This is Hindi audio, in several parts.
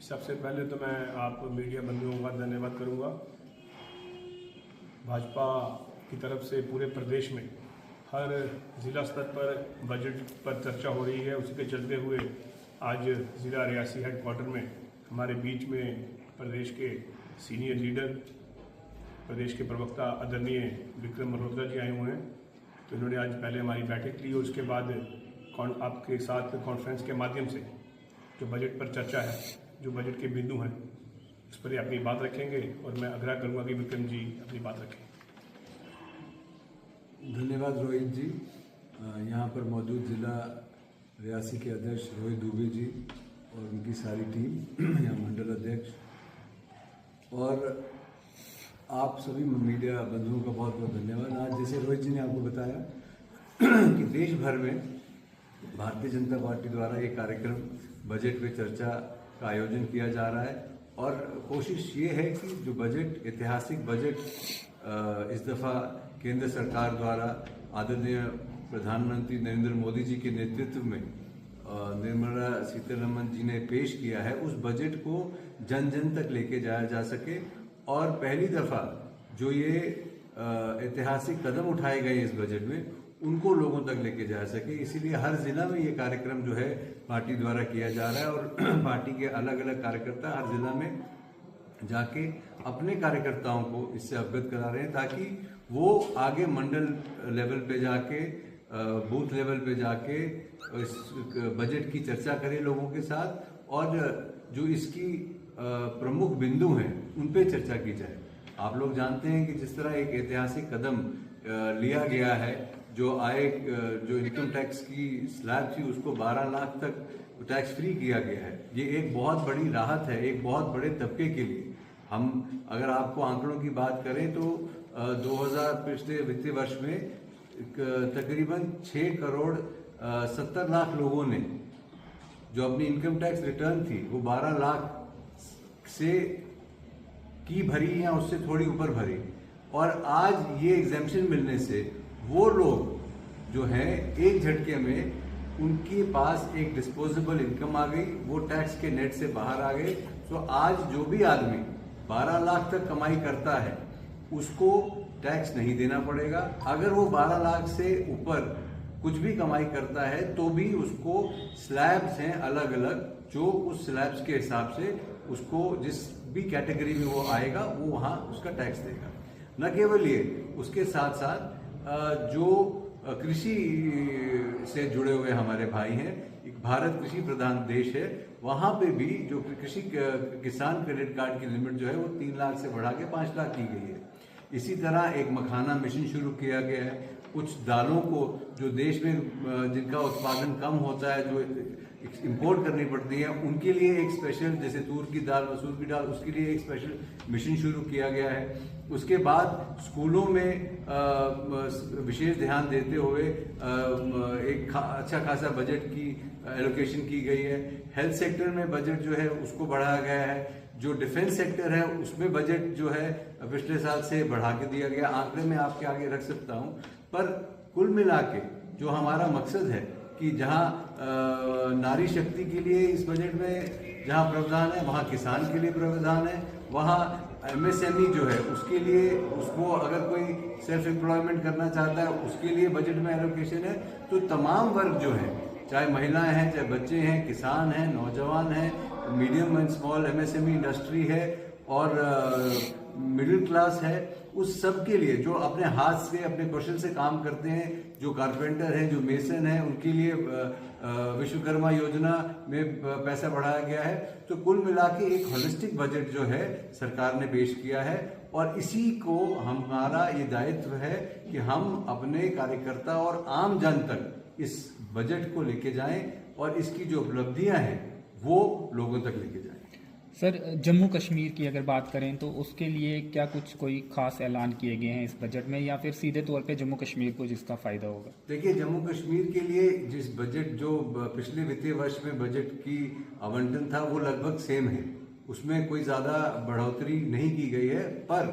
सबसे पहले तो मैं आप मीडिया बंधुओं का धन्यवाद करूंगा। भाजपा की तरफ से पूरे प्रदेश में हर ज़िला स्तर पर बजट पर चर्चा हो रही है। उसी के चलते हुए आज ज़िला रियासी हेडक्वार्टर में हमारे बीच में प्रदेश के सीनियर लीडर, प्रदेश के प्रवक्ता आदरणीय विक्रम मल्होत्रा जी आए हुए हैं। तो इन्होंने आज पहले हमारी बैठक ली और उसके बाद आपके साथ कॉन्फ्रेंस के माध्यम से जो बजट पर चर्चा है, जो बजट के बिंदु हैं, उस पर अपनी बात रखेंगे और मैं आग्रह करूंगा कि विक्रम जी अपनी बात रखें। धन्यवाद रोहित जी। यहाँ पर मौजूद जिला रियासी के अध्यक्ष रोहित दुबे जी और उनकी सारी टीम, यहाँ मंडल अध्यक्ष और आप सभी मीडिया बंधुओं का बहुत बहुत धन्यवाद। आज जैसे रोहित जी ने आपको बताया कि देश भर में भारतीय जनता पार्टी द्वारा एक कार्यक्रम बजट पे चर्चा का आयोजन किया जा रहा है और कोशिश ये है कि जो बजट, ऐतिहासिक बजट इस दफ़ा केंद्र सरकार द्वारा आदरणीय प्रधानमंत्री नरेंद्र मोदी जी के नेतृत्व में निर्मला सीतारमण जी ने पेश किया है, उस बजट को जन जन तक लेके जाया जा सके और पहली दफ़ा जो ये ऐतिहासिक कदम उठाए गए इस बजट में उनको लोगों तक लेके जा सके। इसीलिए हर जिला में ये कार्यक्रम जो है पार्टी द्वारा किया जा रहा है और पार्टी के अलग अलग कार्यकर्ता हर जिला में जाके अपने कार्यकर्ताओं को इससे अवगत करा रहे हैं ताकि वो आगे मंडल लेवल पे जाके, बूथ लेवल पे जाके इस बजट की चर्चा करें लोगों के साथ और जो इसकी प्रमुख बिंदु हैं उन पे चर्चा की जाए। आप लोग जानते हैं कि जिस तरह एक ऐतिहासिक कदम लिया गया है, जो इनकम टैक्स की स्लैब थी उसको 12 लाख तक टैक्स फ्री किया गया है। ये एक बहुत बड़ी राहत है एक बहुत बड़े तबके के लिए। हम अगर आपको आंकड़ों की बात करें तो 2000 पिछले वित्तीय वर्ष में तकरीबन 6 करोड़ 70 लाख लोगों ने जो अपनी इनकम टैक्स रिटर्न थी वो 12 लाख से की भरी या उससे थोड़ी ऊपर भरी और आज ये एग्जेम्पशन मिलने से वो लोग जो हैं एक झटके में उनके पास एक डिस्पोजेबल इनकम आ गई, वो टैक्स के नेट से बाहर आ गए। तो आज जो भी आदमी 12 लाख तक कमाई करता है उसको टैक्स नहीं देना पड़ेगा। अगर वो 12 लाख से ऊपर कुछ भी कमाई करता है तो भी उसको स्लैब्स हैं अलग अलग, जो उस स्लैब्स के हिसाब से उसको जिस भी कैटेगरी में वो आएगा वो वहाँ उसका टैक्स देगा। न केवल ये, उसके साथ साथ जो कृषि से जुड़े हुए हमारे भाई हैं, एक भारत कृषि प्रधान देश है, वहाँ पे भी जो कृषि किसान क्रेडिट कार्ड की लिमिट जो है वो 3 लाख से बढ़ा के 5 लाख की गई है। इसी तरह एक मखाना मिशन शुरू किया गया है। कुछ दालों को जो देश में जिनका उत्पादन कम होता है, जो इंपोर्ट करनी पड़ती है, उनके लिए एक स्पेशल, जैसे तूर की दाल, मसूर की दाल, उसके लिए एक स्पेशल मिशन शुरू किया गया है। उसके बाद स्कूलों में विशेष ध्यान देते हुए एक अच्छा खासा बजट की एलोकेशन की गई है। हेल्थ सेक्टर में बजट जो है उसको बढ़ाया गया है। जो डिफेंस सेक्टर है उसमें बजट जो है पिछले साल से बढ़ा के दिया गया। आंकड़े में आपके आगे रख सकता हूं, पर कुल मिला के जो हमारा मकसद है कि जहां नारी शक्ति के लिए इस बजट में जहां प्रावधान है, वहां किसान के लिए प्रावधान है, वहां MSME जो है उसके लिए, उसको अगर कोई सेल्फ एम्प्लॉयमेंट करना चाहता है उसके लिए बजट में एलोकेशन है। तो तमाम वर्ग जो है, चाहे महिलाएं हैं, चाहे बच्चे हैं, किसान हैं, नौजवान हैं, medium and small MSME industry है और मिडिल क्लास है, उस सब के लिए जो अपने हाथ से, अपने कौशल से काम करते हैं, जो कारपेंटर हैं, जो मेसन हैं, उनके लिए विश्वकर्मा योजना में पैसा बढ़ाया गया है। तो कुल मिला के एक होलिस्टिक बजट जो है सरकार ने पेश किया है और इसी को हमारा ये दायित्व है कि हम अपने कार्यकर्ता और आम जन तक इस बजट को लेके जाएं और इसकी जो उपलब्धियां हैं वो लोगों तक लेके जाएं। सर, जम्मू कश्मीर की अगर बात करें तो उसके लिए क्या कुछ कोई खास ऐलान किए गए हैं इस बजट में, या फिर सीधे तौर पे जम्मू कश्मीर को जिसका फायदा होगा? देखिए, जम्मू कश्मीर के लिए जिस बजट, जो पिछले वित्तीय वर्ष में बजट की आवंटन था वो लगभग सेम है, उसमें कोई ज्यादा बढ़ोतरी नहीं की गई है। पर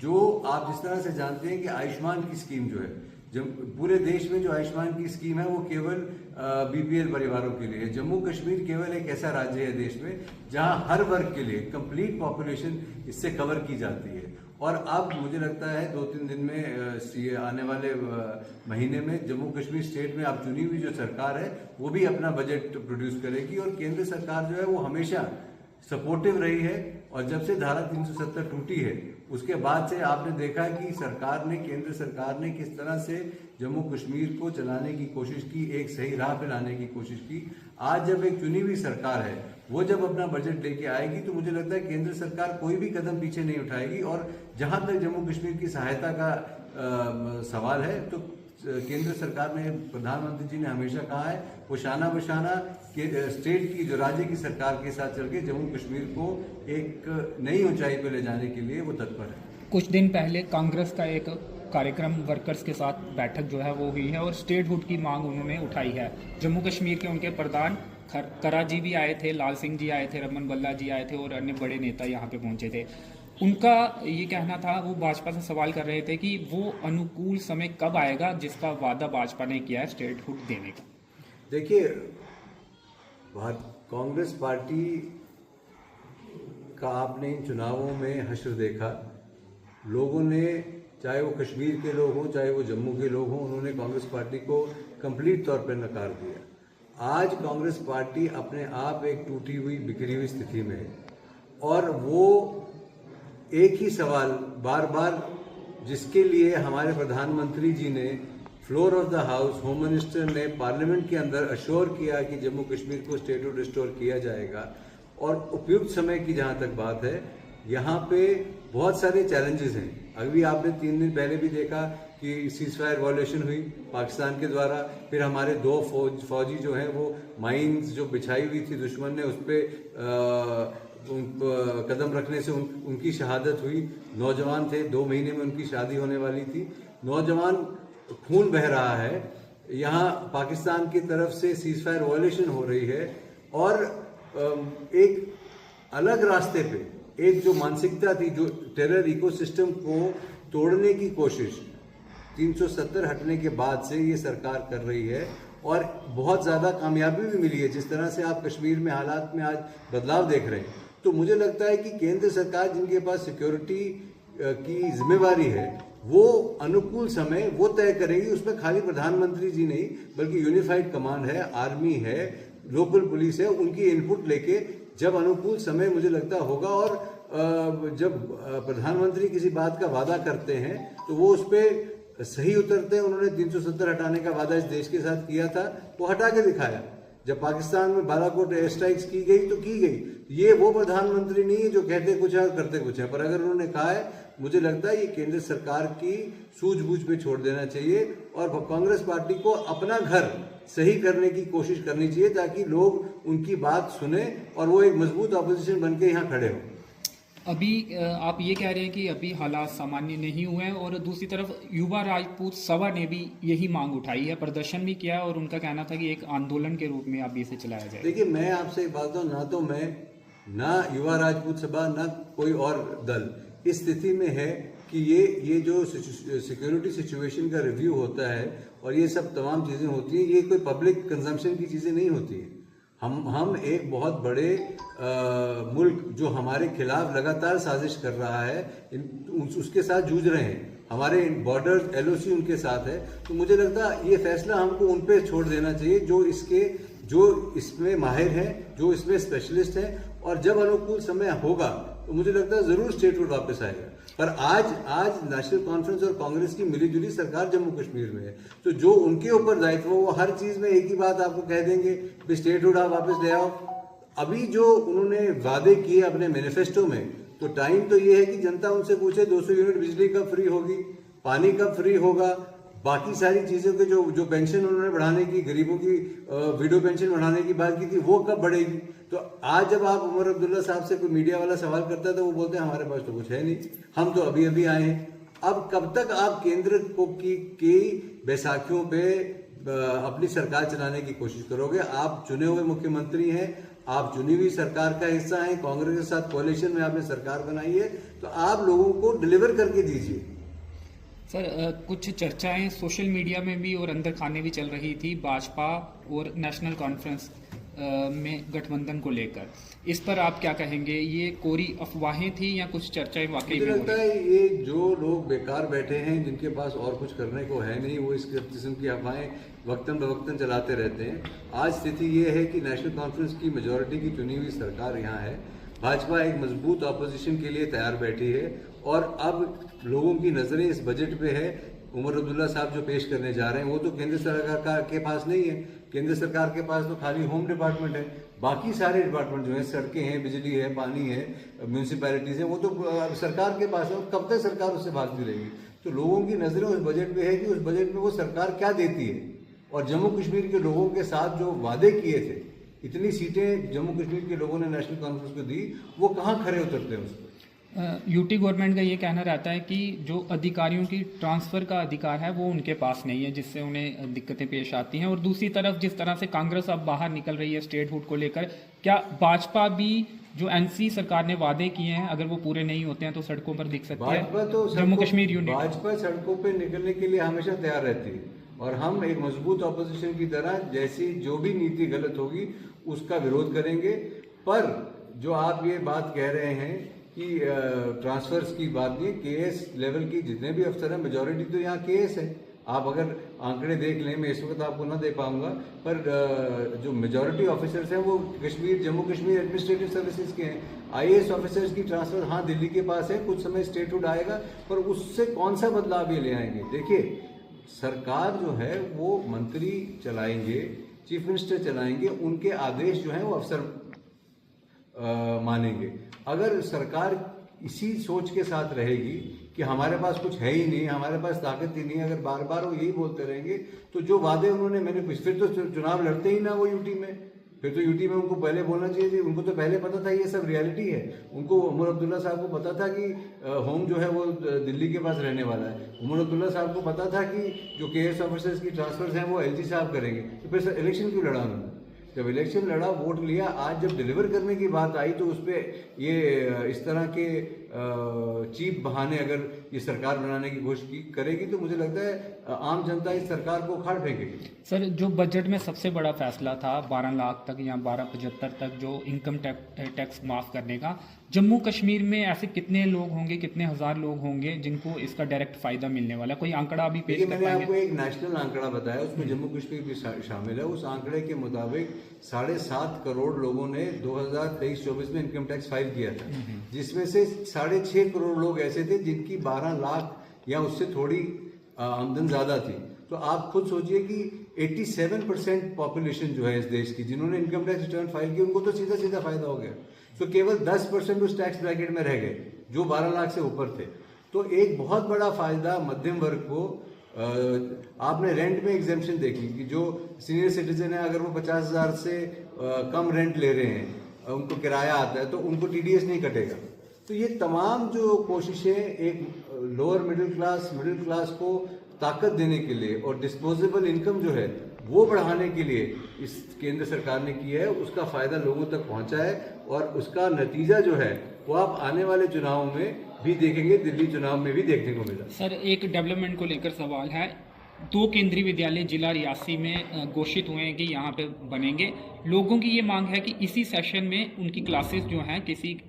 जो आप जिस तरह से जानते हैं कि आयुष्मान की स्कीम जो है, जब पूरे देश में जो आयुष्मान की स्कीम है वो केवल बीपीएल परिवारों के लिए। जम्मू कश्मीर केवल एक ऐसा राज्य है देश में जहां हर वर्ग के लिए कंप्लीट पॉपुलेशन इससे कवर की जाती है। और अब मुझे लगता है 2-3 दिन में आने वाले महीने में जम्मू कश्मीर स्टेट में अब चुनी हुई जो सरकार है वो भी अपना बजट प्रोड्यूस करेगी। और केंद्र सरकार जो है वो हमेशा सपोर्टिव रही है। और जब से धारा 370 टूटी है उसके बाद से आपने देखा कि केंद्र सरकार ने किस तरह से जम्मू कश्मीर को चलाने की कोशिश की, एक सही राह पे लाने की कोशिश की। आज जब एक चुनी हुई सरकार है वो जब अपना बजट लेके आएगी तो मुझे लगता है केंद्र सरकार कोई भी कदम पीछे नहीं उठाएगी। और जहां तक जम्मू कश्मीर की सहायता का सवाल है तो केंद्र सरकार ने, प्रधानमंत्री जी ने हमेशा कहा है वो शाना बशाना स्टेट की, जो राज्य की सरकार के साथ चल के जम्मू कश्मीर को एक नई ऊंचाई पे ले जाने के लिए वो तत्पर है। कुछ दिन पहले कांग्रेस का एक कार्यक्रम वर्कर्स के साथ बैठक जो है वो हुई है और स्टेटहुड की मांग उन्होंने उठाई है। जम्मू कश्मीर के उनके प्रधान करा जी भी आए थे, लाल सिंह जी आए थे, रमन बल्ला जी आए थे और अन्य बड़े नेता यहाँ पे पहुंचे थे। उनका ये कहना था, वो भाजपा से सवाल कर रहे थे कि वो अनुकूल समय कब आएगा जिसका वादा भाजपा ने किया है स्टेटहुड देने का। देखिए, कांग्रेस पार्टी का आपने इन चुनावों में हश्र देखा। लोगों ने, चाहे वो कश्मीर के लोग हों चाहे वो जम्मू के लोग हों, उन्होंने कांग्रेस पार्टी को कंप्लीट तौर पर नकार दिया। आज कांग्रेस पार्टी अपने आप एक टूटी हुई, बिखरी हुई स्थिति में है। और वो एक ही सवाल बार बार, जिसके लिए हमारे प्रधानमंत्री जी ने floor of the house, home minister ने पार्लियामेंट के अंदर अश्योर किया कि जम्मू कश्मीर को स्टेटहुड रिस्टोर किया जाएगा। और उपयुक्त समय की जहां तक बात है, यहाँ पे बहुत सारे चैलेंजेस हैं। अभी आपने 3 दिन पहले भी देखा कि सीज फायर वॉयलेशन हुई पाकिस्तान के द्वारा। फिर हमारे 2 फौजी जो हैं वो माइंस जो बिछाई हुई थी दुश्मन ने, उस पर कदम रखने से उनकी शहादत हुई। नौजवान थे, 2 महीने में उनकी शादी होने वाली थी। नौजवान, खून बह रहा है। यहाँ पाकिस्तान की तरफ से सीज फायर वॉयलेशन हो रही है। और एक अलग रास्ते पे एक जो मानसिकता थी, जो टेरर इकोसिस्टम को तोड़ने की कोशिश 370 हटने के बाद से ये सरकार कर रही है। और बहुत ज़्यादा कामयाबी भी मिली है। जिस तरह से आप कश्मीर में हालात में आज बदलाव देख रहे हैं, तो मुझे लगता है कि केंद्र सरकार, जिनके पास सिक्योरिटी की जिम्मेवारी है, वो अनुकूल समय वो तय करेगी। उसमें खाली प्रधानमंत्री जी नहीं, बल्कि यूनिफाइड कमांड है, आर्मी है, लोकल पुलिस है, उनकी इनपुट लेके जब अनुकूल समय मुझे लगता होगा। और जब प्रधानमंत्री किसी बात का वादा करते हैं तो वो उस पर सही उतरते हैं। उन्होंने 370 हटाने का वादा इस देश के साथ किया था, वो हटा के दिखाया। जब पाकिस्तान में बालाकोट एयर स्ट्राइक्स की गई तो की गई। ये वो प्रधानमंत्री नहीं है जो कहते कुछ है और करते कुछ है। पर अगर उन्होंने कहा है, मुझे लगता है ये केंद्र सरकार की सूझबूझ पे छोड़ देना चाहिए और कांग्रेस पार्टी को अपना घर सही करने की कोशिश करनी चाहिए, ताकि लोग उनकी बात सुने और वो एक मजबूत ऑपोजिशन बन के यहाँ खड़े हों। अभी आप ये कह रहे हैं कि अभी हालात सामान्य नहीं हुए हैं, और दूसरी तरफ युवा राजपूत सभा ने भी यही मांग उठाई है, प्रदर्शन भी किया है, और उनका कहना था कि एक आंदोलन के रूप में अब इसे चलाया जाए। देखिए, मैं आपसे एक बात बताऊं, ना तो मैं, ना युवा राजपूत सभा, ना कोई और दल इस स्थिति में है कि ये जो सिक्योरिटी सिचुएशन का रिव्यू होता है और ये सब तमाम चीज़ें होती हैं, ये कोई पब्लिक कंजम्पशन की चीज़ें नहीं होती हैं। हम एक बहुत बड़े मुल्क जो हमारे खिलाफ लगातार साजिश कर रहा है, उसके साथ जूझ रहे हैं। हमारे बॉर्डर LOC उनके साथ है। तो मुझे लगता है ये फैसला हमको उन पे छोड़ देना चाहिए जो इसमें माहिर हैं, जो इसमें स्पेशलिस्ट हैं। और जब अनुकूल समय होगा तो मुझे लगता है जरूर स्टेटहुड वापस आएगा। पर आज नेशनल कॉन्फ्रेंस और कांग्रेस की मिलीजुली सरकार जम्मू कश्मीर में है, तो जो उनके ऊपर दायित्व, वो हर चीज में एक ही बात आपको कह देंगे कि स्टेटहुड आप वापस ले आओ। अभी जो उन्होंने वादे किए अपने मैनिफेस्टो में, तो टाइम तो ये है कि जनता उनसे पूछे 200 यूनिट बिजली कब फ्री होगी, पानी कब फ्री होगा, बाकी सारी चीजों के जो पेंशन उन्होंने बढ़ाने की, गरीबों की विडो पेंशन बढ़ाने की बात की थी, वो कब बढ़ेगी। तो आज जब आप उमर अब्दुल्ला साहब से कोई मीडिया वाला सवाल करता है तो वो बोलते हैं हमारे पास तो कुछ है नहीं, हम तो अभी अभी आए हैं। अब कब तक आप केंद्र की बैसाखियों पे अपनी सरकार चलाने की कोशिश करोगे? आप चुने हुए मुख्यमंत्री हैं, आप चुनी हुई सरकार का हिस्सा हैं, कांग्रेस के साथ कोalition में आपने सरकार बनाई है, तो आप लोगों को डिलीवर करके दीजिए। सर कुछ चर्चाएं सोशल मीडिया में भी और अंदर खाने भी चल रही थी भाजपा और नेशनल कॉन्फ्रेंस में गठबंधन को लेकर, इस पर आप क्या कहेंगे? ये कोरी अफवाहें थी या कुछ चर्चाएं वाकई मुझे में लगता है ये जो लोग बेकार बैठे हैं, जिनके पास और कुछ करने को है नहीं, वो इस किस्म की अफवाहें वक्तन बवक्तन चलाते रहते हैं। आज स्थिति ये है कि नेशनल कॉन्फ्रेंस की मेजॉरिटी की चुनी हुई सरकार यहाँ है, भाजपा एक मजबूत ऑपोजिशन के लिए तैयार बैठी है और अब लोगों की नजरें इस बजट पे है। उमर अब्दुल्ला साहब जो पेश करने जा रहे हैं वो तो केंद्र सरकार के पास नहीं है, केंद्र सरकार के पास तो खाली होम डिपार्टमेंट है, बाकी सारे डिपार्टमेंट जो है, सड़कें हैं, बिजली है, पानी है, म्यूनसिपैलिटीज हैं, वो तो सरकार के पास है। और कब तक सरकार उससे भागती रहेगी? तो लोगों की नजरें उस बजट पे है कि उस बजट में वो सरकार क्या देती है। और जम्मू कश्मीर के लोगों के साथ जो वादे किए थे, इतनी सीटें जम्मू कश्मीर के लोगों ने नेशनल कॉन्फ्रेंस को दी, वो कहाँ खड़े उतरते हैं उस पर? यूटी गवर्नमेंट का ये कहना रहता है कि जो अधिकारियों की ट्रांसफ़र का अधिकार है वो उनके पास नहीं है, जिससे उन्हें दिक्कतें पेश आती हैं। और दूसरी तरफ जिस तरह से कांग्रेस अब बाहर निकल रही है स्टेटहुड को लेकर, क्या भाजपा भी जो एनसी सरकार ने वादे किए हैं अगर वो पूरे नहीं होते हैं तो सड़कों पर दिख सकती है? तो जम्मू कश्मीर यूनिट भाजपा सड़कों पर निकलने के लिए हमेशा तैयार रहती है और हम एक मजबूत ऑपोजिशन की तरह जैसी जो भी नीति गलत होगी उसका विरोध करेंगे। पर जो आप ये बात कह रहे हैं कि ट्रांसफर्स की बात नहीं, केएस लेवल की जितने भी अफसर हैं मेजॉरिटी तो यहाँ केएस है। आप अगर आंकड़े देख लें, मैं इस वक्त आपको ना दे पाऊंगा, पर जो मेजॉरिटी ऑफिसर्स हैं वो जम्मू कश्मीर एडमिनिस्ट्रेटिव सर्विसेज के हैं। आईएएस ऑफिसर्स की ट्रांसफर हाँ दिल्ली के पास है, कुछ समय स्टेटहुड आएगा, पर उससे कौन सा बदलाव ये ले आएंगे? देखिए, सरकार जो है वो मंत्री चलाएंगे, चीफ मिनिस्टर चलाएंगे, उनके आदेश जो हैं वो अफसर मानेंगे। अगर सरकार इसी सोच के साथ रहेगी कि हमारे पास कुछ है ही नहीं, हमारे पास ताकत ही नहीं, अगर बार बार वो यही बोलते रहेंगे तो जो वादे उन्होंने फिर तो चुनाव लड़ते ही ना वो यूटी में। फिर तो यूटी में उनको पहले बोलना चाहिए थी, उनको तो पहले पता था ये सब रियलिटी है। उनको उमर अब्दुल्ला साहब को पता था कि होम जो है वो दिल्ली के पास रहने वाला है। उमर अब्दुल्ला साहब को पता था कि जो केएस ऑफिसर्स की ट्रांसफर्स हैं वो एलजी साहब करेंगे। तो फिर इलेक्शन क्यों लड़ा उन्होंने? जब इलेक्शन लड़ा, वोट लिया, आज जब डिलीवर करने की बात आई तो उस पर ये इस तरह के चीप बहाने अगर ये सरकार बनाने की कोशिश करेगी तो मुझे लगता है आम जनता इस सरकार को उखाड़ फेंकेगी। सर, जो बजट में सबसे बड़ा फैसला था 12 लाख तक या 1275 तक जो इनकम टैक्स माफ़ करने का, जम्मू कश्मीर में ऐसे कितने लोग होंगे, कितने हजार लोग होंगे जिनको इसका डायरेक्ट फायदा मिलने वाला? कोई आंकड़ा अभी पेश कर पाएंगे? मैंने आपको एक नेशनल आंकड़ा बताया, उसमें जम्मू कश्मीर भी शामिल है। उस आंकड़े के मुताबिक 7.5 करोड़ लोगों ने 2023-24 में इनकम टैक्स फाइल किया था, जिसमें से 6.5 करोड़ लोग ऐसे थे जिनकी 12 लाख या उससे थोड़ी आमदन ज्यादा थी। तो आप खुद सोचिए कि 87% पॉपुलेशन जो है इस देश की जिन्होंने इनकम टैक्स रिटर्न फाइल किया, उनको तो सीधा सीधा फायदा हो गया। तो केवल 10% उस टैक्स ब्रैकेट में रह गए जो 12 लाख से ऊपर थे। तो एक बहुत बड़ा फायदा मध्यम वर्ग को। आपने रेंट में एग्जेम्पशन देखी कि जो सीनियर सिटीजन है, अगर वो 50,000 से कम रेंट ले रहे हैं, उनको किराया आता है, तो उनको टीडीएस नहीं कटेगा। तो ये तमाम जो कोशिशें एक लोअर मिडिल क्लास को ताकत देने के लिए और डिस्पोजेबल इनकम जो है वो बढ़ाने के लिए इस केंद्र सरकार ने की है, उसका फायदा लोगों तक पहुंचा है और उसका नतीजा जो है वो आप आने वाले चुनाव में भी देखेंगे, दिल्ली चुनाव में भी देखने को मिला। सर, एक डेवलपमेंट को लेकर सवाल है। 2 केंद्रीय विद्यालय जिला रियासी में घोषित हुए हैं कि यहाँ पे बनेंगे। लोगों की ये मांग है कि इसी सेशन में उनकी क्लासेस जो हैं किसी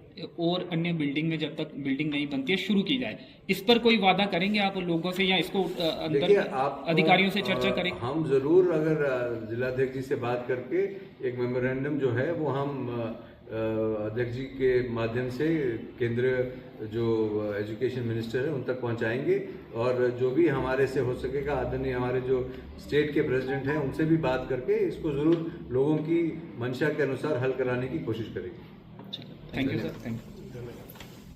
और अन्य बिल्डिंग में, जब तक बिल्डिंग नहीं बनती है, शुरू की जाए। इस पर कोई वादा करेंगे आप लोगों से या इसको अंदर अधिकारियों से चर्चा करेंगे? हम जरूर, अगर जिलाध्यक्ष जी से बात करके एक मेमोरेंडम जो है वो हम अध्यक्ष जी के माध्यम से केंद्रीय जो एजुकेशन मिनिस्टर है उन तक पहुंचाएंगे और जो भी हमारे से हो सकेगा, आदरणीय हमारे जो स्टेट के प्रेसिडेंट हैं उनसे भी बात करके इसको जरूर लोगों की मंशा के अनुसार हल कराने की कोशिश करेंगे। Thank you sir. Thank you.